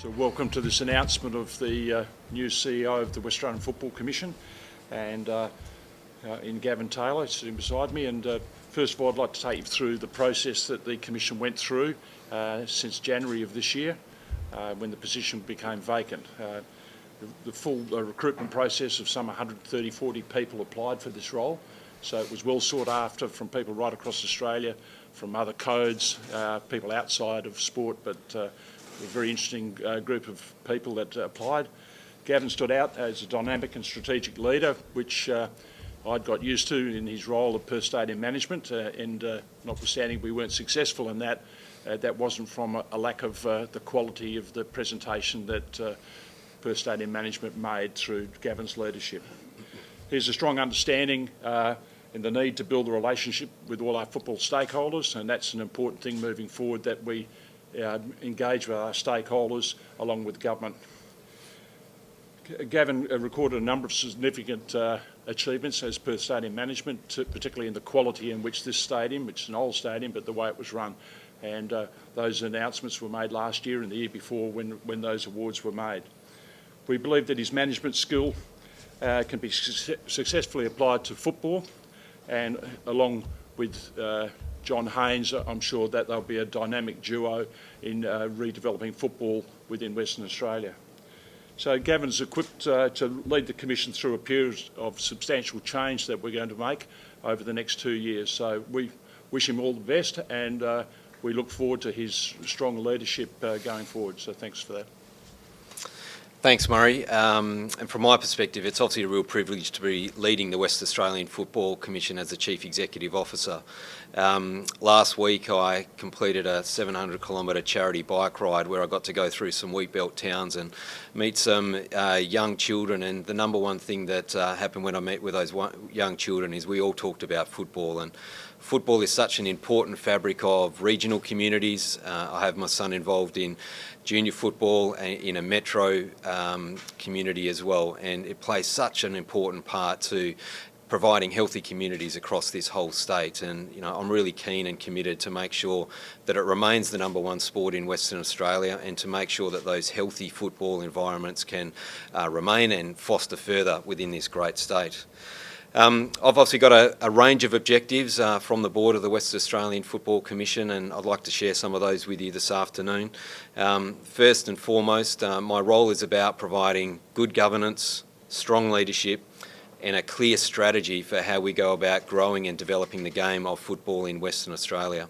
So welcome to this announcement of the new CEO of the West Australian Football Commission, and in Gavin Taylor sitting beside me. And first of all, I'd like to take you through the process that the Commission went through since January of this year, when the position became vacant. The full recruitment process of some 140 people applied for this role, so it was well sought after from people right across Australia, from other codes, people outside of sport, but a very interesting group of people that applied. Gavin stood out as a dynamic and strategic leader, which I'd got used to in his role of Perth Stadium management, and notwithstanding we weren't successful in that, that wasn't from a lack of the quality of the presentation that Perth Stadium management made through Gavin's leadership. There's a strong understanding in the need to build a relationship with all our football stakeholders, and that's an important thing moving forward, that we engage with our stakeholders along with government. Gavin recorded a number of significant achievements as Perth Stadium management, particularly in the quality in which this stadium, which is an old stadium, but the way it was run. And those announcements were made last year and the year before when those awards were made. We believe that his management skill can be successfully applied to football, and along with John Haynes, I'm sure that they'll be a dynamic duo in redeveloping football within Western Australia. So Gavin's equipped to lead the Commission through a period of substantial change that we're going to make over the next 2 years. So we wish him all the best, and we look forward to his strong leadership going forward. So thanks for that. Thanks, Murray. And from my perspective, it's obviously a real privilege to be leading the West Australian Football Commission as the Chief Executive Officer. Last week I completed a 700-kilometre charity bike ride where I got to go through some wheatbelt towns and meet some young children, and the number one thing that happened when I met with those young children is we all talked about football. And football is such an important fabric of regional communities. I have my son involved in junior football in a metro community as well, and it plays such an important part to providing healthy communities across this whole state. And I'm really keen and committed to make sure that it remains the number one sport in Western Australia, and to make sure that those healthy football environments can remain and foster further within this great state. I've obviously got a range of objectives from the board of the West Australian Football Commission, and I'd like to share some of those with you this afternoon. First and foremost, my role is about providing good governance, strong leadership, and a clear strategy for how we go about growing and developing the game of football in Western Australia.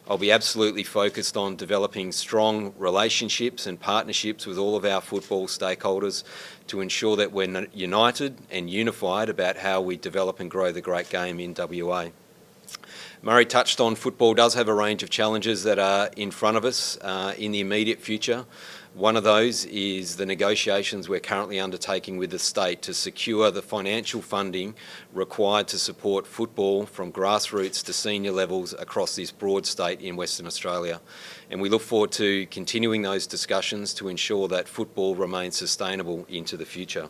I'll be absolutely focused on developing strong relationships and partnerships with all of our football stakeholders to ensure that we're united and unified about how we develop and grow the great game in WA. Murray touched on football does have a range of challenges that are in front of us in the immediate future. One of those is the negotiations we're currently undertaking with the state to secure the financial funding required to support football from grassroots to senior levels across this broad state in Western Australia. And we look forward to continuing those discussions to ensure that football remains sustainable into the future.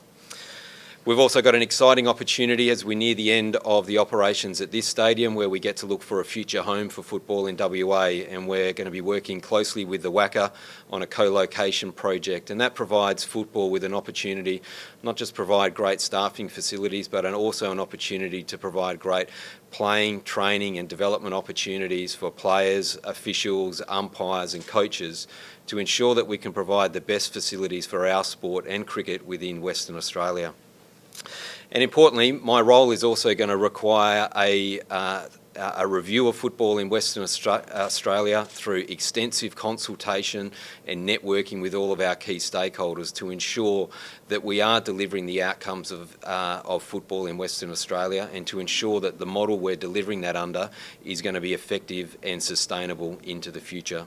We've also got an exciting opportunity as we near the end of the operations at this stadium, where we get to look for a future home for football in WA, and we're going to be working closely with the WACA on a co-location project, and that provides football with an opportunity not just provide great staffing facilities, but also an opportunity to provide great playing, training and development opportunities for players, officials, umpires and coaches, to ensure that we can provide the best facilities for our sport and cricket within Western Australia. And importantly, my role is also going to require a review of football in Western Australia through extensive consultation and networking with all of our key stakeholders to ensure that we are delivering the outcomes of football in Western Australia, and to ensure that the model we're delivering that under is going to be effective and sustainable into the future.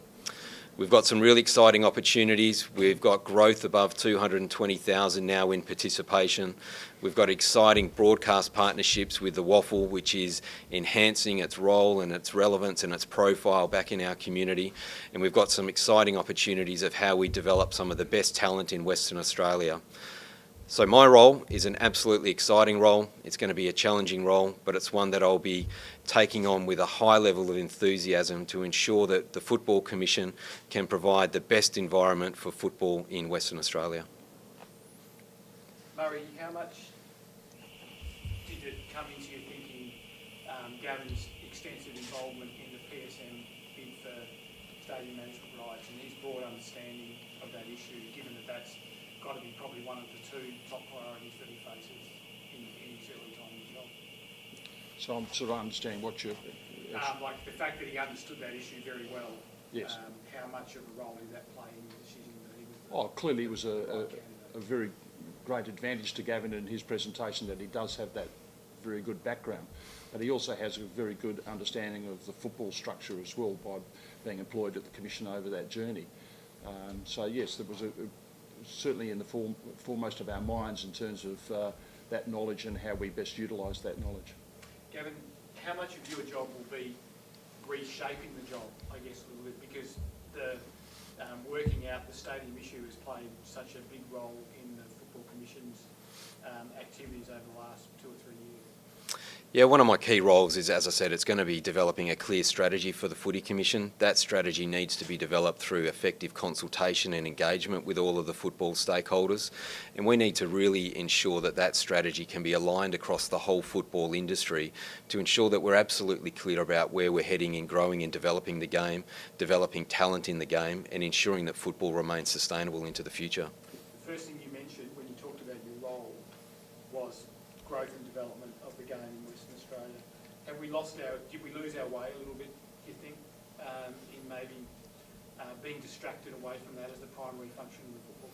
We've got some really exciting opportunities. We've got growth above 220,000 now in participation. We've got exciting broadcast partnerships with the WAFL, which is enhancing its role and its relevance and its profile back in our community. And we've got some exciting opportunities of how we develop some of the best talent in Western Australia. So my role is an absolutely exciting role. It's going to be a challenging role, but it's one that I'll be taking on with a high level of enthusiasm to ensure that the Football Commission can provide the best environment for football in Western Australia. Murray, how much did it come into your thinking, Gavin's extensive involvement in the PSM bid for stadium management rights and his broad understanding of that issue, given that that's got to be probably one of the two top priorities that he faces in his early time in the job? So I'm sort of understanding what you're... like the fact that he understood that issue very well. Yes. How much of a role did that play in the decision that he was the clearly it was right a very great advantage to Gavin in his presentation that he does have that very good background. But he also has a very good understanding of the football structure as well by being employed at the Commission over that journey. So yes, there was certainly in the foremost of our minds in terms of that knowledge and how we best utilise that knowledge. Gavin, how much of your job will be reshaping the job, I guess, a little bit, because the working out the stadium issue has played such a big role in the Football Commission's activities over the last 2 or 3 years? Yeah, one of my key roles is, as I said, it's going to be developing a clear strategy for the Footy Commission. That strategy needs to be developed through effective consultation and engagement with all of the football stakeholders. And we need to really ensure that that strategy can be aligned across the whole football industry to ensure that we're absolutely clear about where we're heading in growing and developing the game, developing talent in the game, and ensuring that football remains sustainable into the future. The first thing you mentioned when you talked about your role was growth and development of the game in Western Australia. Have we did we lose our way a little bit, do you think, in maybe being distracted away from that as the primary function of the Football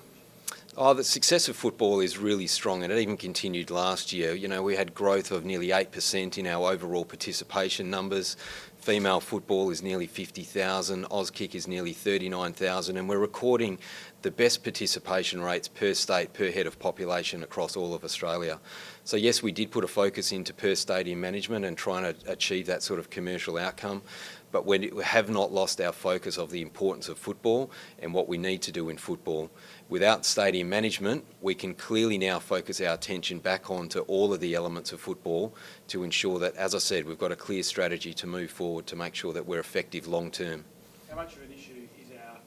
Commission? The success of football is really strong, and it even continued last year. You know, we had growth of nearly 8% in our overall participation numbers. Female football is nearly 50,000, Auskick is nearly 39,000, and we're recording the best participation rates per state, per head of population across all of Australia. So yes, we did put a focus into per stadium management and trying to achieve that sort of commercial outcome, but we have not lost our focus of the importance of football and what we need to do in football. Without stadium management, we can clearly now focus our attention back onto all of the elements of football to ensure that, as I said, we've got a clear strategy to move forward to make sure that we're effective long term. How much of an issue is our,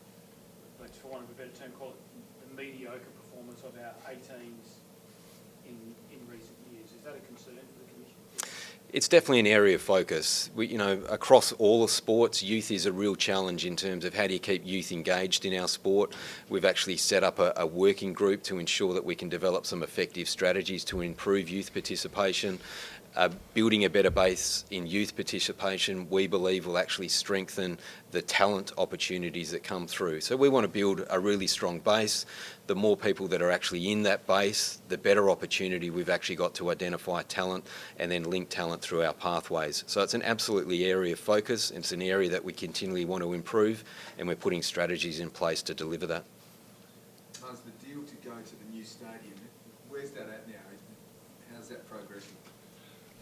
let's for want of a better term, call it the mediocre performance of our 18s in recent years? Is that a concern for the Commission? It's definitely an area of focus. Across all the sports, youth is a real challenge in terms of how do you keep youth engaged in our sport. We've actually set up a working group to ensure that we can develop some effective strategies to improve youth participation. Building a better base in youth participation, we believe, will actually strengthen the talent opportunities that come through. So we want to build a really strong base. The more people that are actually in that base, the better opportunity we've actually got to identify talent and then link talent through our pathways. So it's an absolutely area of focus. It's an area that we continually want to improve, and we're putting strategies in place to deliver that. Does the deal to go to the new stadium, where's that at now? How's that progressing?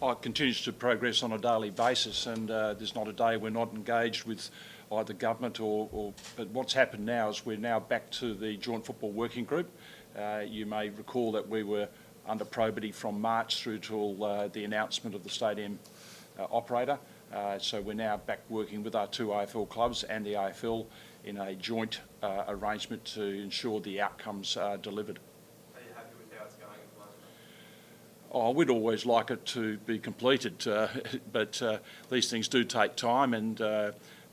It continues to progress on a daily basis, and there's not a day we're not engaged with either government but what's happened now is we're now back to the Joint Football Working Group. You may recall that we were under probity from March through till the announcement of the stadium operator. So we're now back working with our two AFL clubs and the AFL in a joint arrangement to ensure the outcomes are delivered. Are you happy with how it's going at the moment? We'd always like it to be completed, but these things do take time, and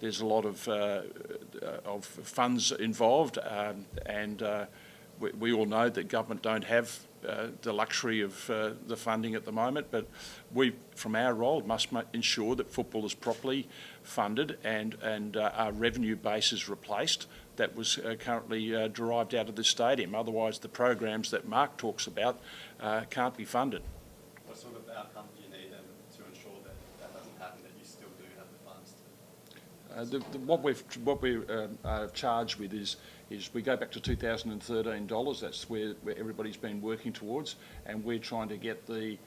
there's a lot of funds involved, and we all know that government don't have the luxury of the funding at the moment, but we, from our role, must ensure that football is properly funded and our revenue base is replaced that was currently derived out of this stadium. Otherwise, the programs that Mark talks about can't be funded. What sort of outcome do you need then to ensure that that doesn't happen, that you still do have the funds to... What we're charged with is we go back to $2013. That's where everybody's been working towards, and we're trying to get the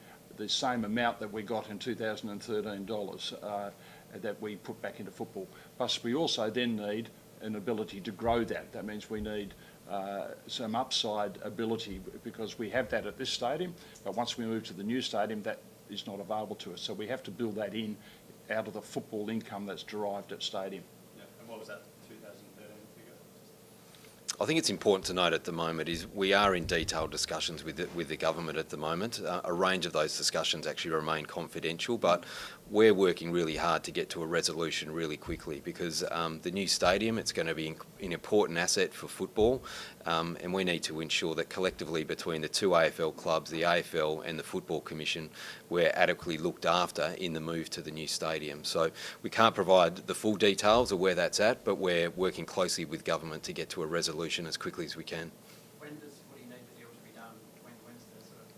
same amount that we got in $2013 that we put back into football. Plus, we also then need an ability to grow that. That means we need some upside ability, because we have that at this stadium, but once we move to the new stadium, that is not available to us. So we have to build that in out of the football income that's derived at stadium. Yeah. And what was that 2013 figure? I think it's important to note at the moment is we are in detailed discussions with the government at the moment. A range of those discussions actually remain confidential, but we're working really hard to get to a resolution really quickly, because the new stadium, it's going to be an important asset for football, and we need to ensure that collectively between the two AFL clubs, the AFL and the Football Commission, we're adequately looked after in the move to the new stadium. So we can't provide the full details of where that's at, but we're working closely with government to get to a resolution as quickly as we can. When does Footy need the deal to be done? When's the sort of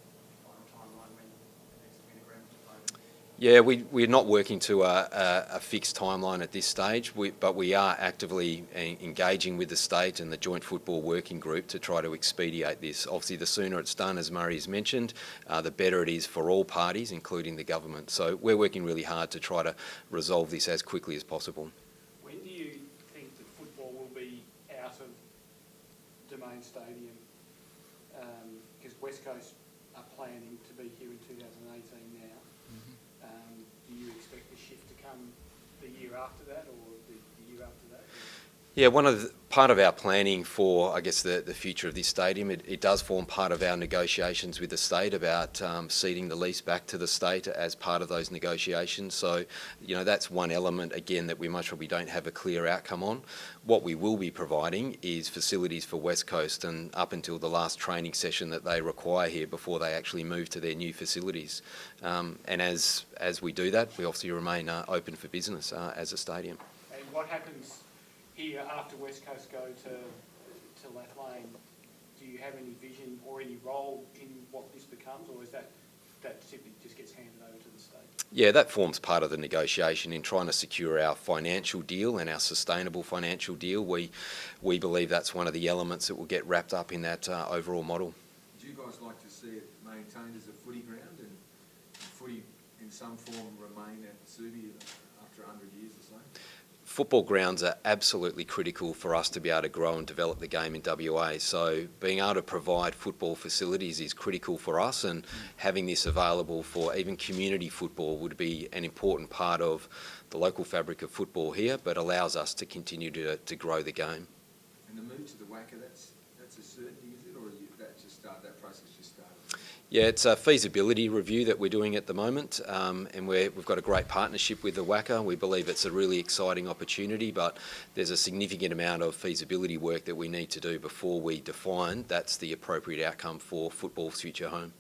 final timeline when there needs to be an agreement to vote? Yeah, we're not working to a fixed timeline at this stage, but we are actively engaging with the state and the Joint Football Working Group to try to expedite this. Obviously, the sooner it's done, as Murray has mentioned, the better it is for all parties, including the government. So we're working really hard to try to resolve this as quickly as possible. When do you think that football will be out of Domain Stadium? Because West Coast are planning to be here in 2018 now. Do you expect the shift to come the year after that, or the year after that? Yeah, part of our planning for, I guess, the future of this stadium, it does form part of our negotiations with the state about ceding the lease back to the state as part of those negotiations. So, you know, that's one element, again, that we most probably don't have a clear outcome on. What we will be providing is facilities for West Coast, and up until the last training session that they require here before they actually move to their new facilities. And as we do that, we obviously remain open for business as a stadium. And what happens here after West Coast go to Lathlane? Do you have any vision or any role in what this becomes, or is that simply just gets handed over to the state? Yeah, that forms part of the negotiation in trying to secure our financial deal and our sustainable financial deal. We believe that's one of the elements that will get wrapped up in that overall model. Would you guys like to see it maintained as a footy ground and footy in some form remain at Subi after 100 years or so? Football grounds are absolutely critical for us to be able to grow and develop the game in WA. So being able to provide football facilities is critical for us, and having this available for even community football would be an important part of the local fabric of football here, but allows us to continue to grow the game. And the move to the WACA, that's a certainty, is it, or that process just started? Yeah, it's a feasibility review that we're doing at the moment, and we've got a great partnership with the WACA. We believe it's a really exciting opportunity, but there's a significant amount of feasibility work that we need to do before we define that's the appropriate outcome for football's future home.